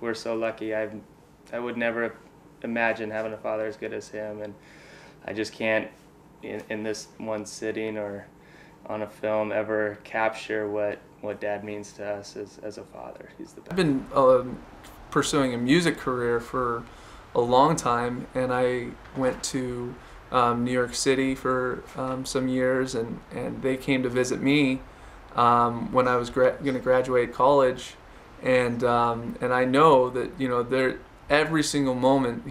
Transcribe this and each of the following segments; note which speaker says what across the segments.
Speaker 1: we're so lucky. I would never imagine having a father as good as him, and I just can't, in this one sitting or on a film, ever capture what Dad means to us as a father. He's the best.
Speaker 2: I've been pursuing a music career for a long time, and I went to New York City for some years, and they came to visit me when I was going to graduate college, and I know that, you know, there every single moment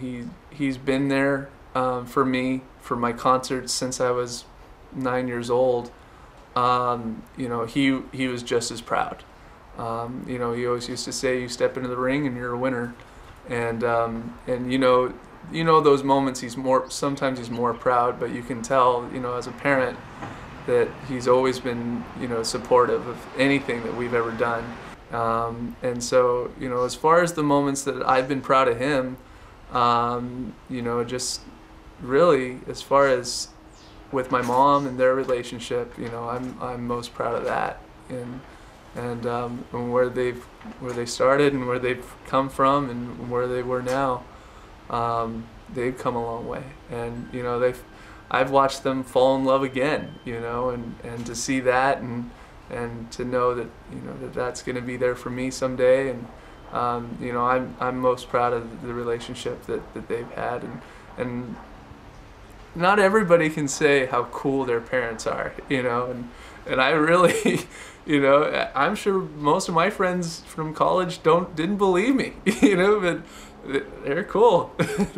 Speaker 2: he's been there for me, for my concerts since I was 9 years old. You know, he was just as proud. You know, he always used to say, "You step into the ring and you're a winner," and you know those moments sometimes he's more proud, but you can tell, you know, as a parent, that he's always been, you know, supportive of anything that we've ever done. And so, you know, as far as the moments that I've been proud of him, you know, just really as far as with my mom and their relationship, you know, I'm most proud of that, and where they started and where they've come from and where they were now. They've come a long way, and you know I've watched them fall in love again, you know, and to see that and to know that, you know, that's going to be there for me someday, and you know, I'm most proud of the relationship that they've had, and not everybody can say how cool their parents are, you know, and I really, you know, I'm sure most of my friends from college didn't believe me, you know, but they're cool.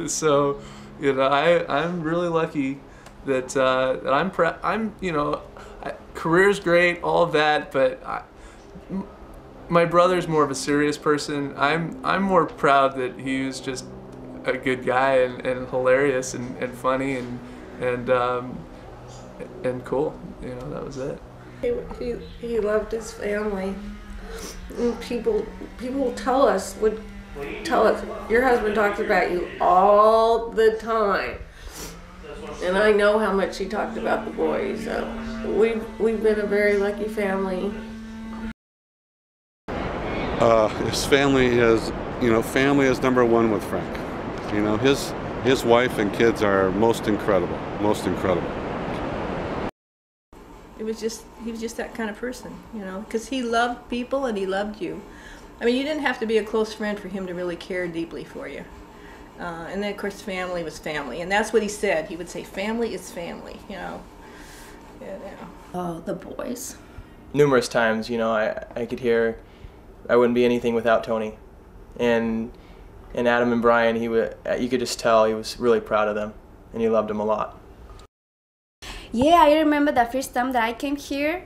Speaker 2: So, you know, I'm really lucky that I'm you know, career's great, all of that, but my brother's more of a serious person. I'm more proud that he was just a good guy and hilarious and funny and cool. You know, that was it.
Speaker 3: He loved his family. And people would tell us, your husband talks about you all the time. And I know how much he talked about the boys. So we've been a very lucky family.
Speaker 4: His family is, you know, family is number one with Frank. You know, his wife and kids are most incredible, most incredible.
Speaker 5: He was just that kind of person, you know, because he loved people and he loved you. I mean, you didn't have to be a close friend for him to really care deeply for you. And then, of course, family was family, and that's what he said. He would say, "Family is family," you know. Yeah.
Speaker 6: Oh, the boys.
Speaker 1: Numerous times, you know, I could hear I wouldn't be anything without Tony, and Adam and Brian. You could just tell he was really proud of them, and he loved them a lot.
Speaker 6: Yeah, I remember the first time that I came here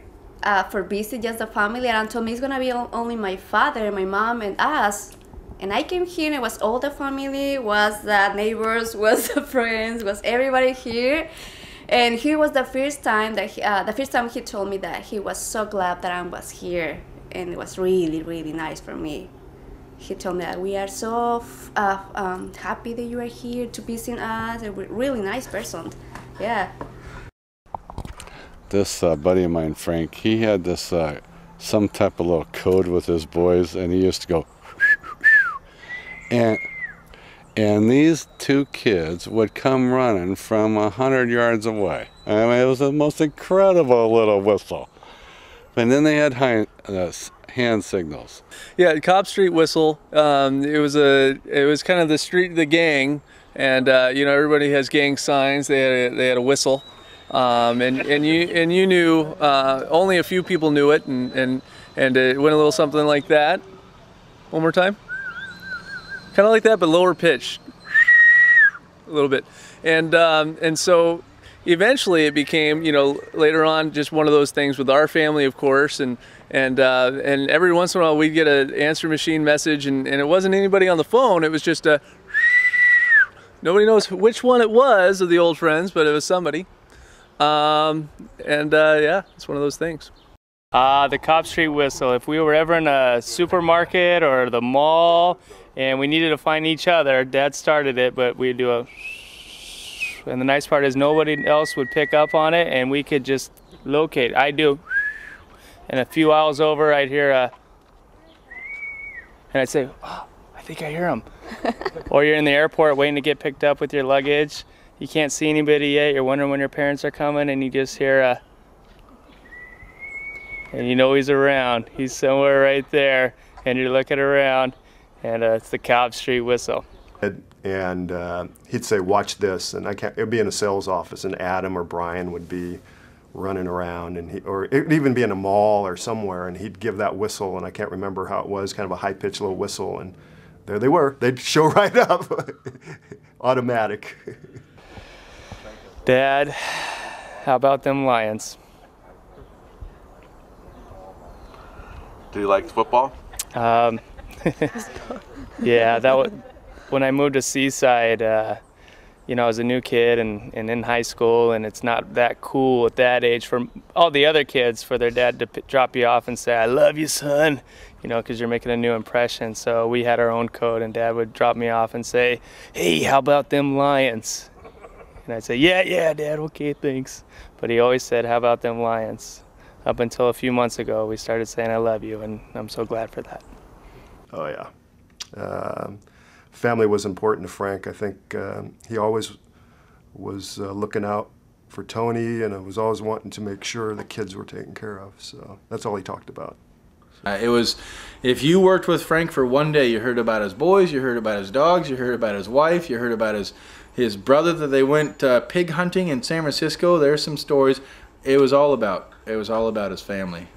Speaker 6: for visit, just the family, and told me it's gonna be only my father, my mom, and us. And I came here, and it was all the family, was the neighbors, was the friends, was everybody here. And here was the first time that he told me that he was so glad that I was here, and it was really, really nice for me. He told me that we are so happy that you are here to visit us. A really nice person, yeah.
Speaker 4: This buddy of mine, Frank, he had this some type of little code with his boys, and he used to go, and these two kids would come running from 100 yards away. I mean, it was the most incredible little whistle. And then they had hand signals.
Speaker 2: Yeah, Cobb Street whistle. It was kind of the gang, and you know, everybody has gang signs. They had a whistle. And you knew, only a few people knew it, and it went a little something like that. One more time. Kind of like that, but lower pitch, a little bit. And so eventually it became, you know, later on just one of those things with our family, of course, and every once in a while we'd get an answer machine message, and it wasn't anybody on the phone. It was just a. Nobody knows which one it was of the old friends, but it was somebody. Yeah, it's one of those things.
Speaker 1: The Cobb Street whistle. If we were ever in a supermarket or the mall and we needed to find each other, Dad started it, but we'd do a, and the nice part is nobody else would pick up on it, and we could just locate. I do, and a few hours over, I'd hear a, and I'd say, oh, think I hear them. Or you're in the airport waiting to get picked up with your luggage. You can't see anybody yet. You're wondering when your parents are coming, and you just hear and you know he's around. He's somewhere right there, and you're looking around, and it's the Cobb Street whistle.
Speaker 7: And he'd say, "Watch this," and it'd be in a sales office, and Adam or Brian would be running around, and or it'd even be in a mall or somewhere, and he'd give that whistle, and I can't remember how it was, kind of a high-pitched little whistle, and there they were. They'd show right up, automatic.
Speaker 1: Dad, how about them Lions?
Speaker 8: Do you like football?
Speaker 1: Yeah, that was when I moved to Seaside. You know, I was a new kid and in high school, and it's not that cool at that age for all the other kids for their dad to drop you off and say, "I love you, son," you know, because you're making a new impression. So we had our own code, and Dad would drop me off and say, "Hey, how about them Lions?" And I'd say, yeah, Dad, okay, thanks. But he always said, "How about them Lions?" Up until a few months ago, we started saying, "I love you," and I'm so glad for that.
Speaker 7: Oh, yeah. Family was important to Frank. I think he always was looking out for Tony, and was always wanting to make sure the kids were taken care of. So that's all he talked about.
Speaker 9: It was, if you worked with Frank for one day, you heard about his boys, you heard about his dogs, you heard about his wife, you heard about his brother that they went pig hunting in San Francisco. There's some stories. It was all about his family.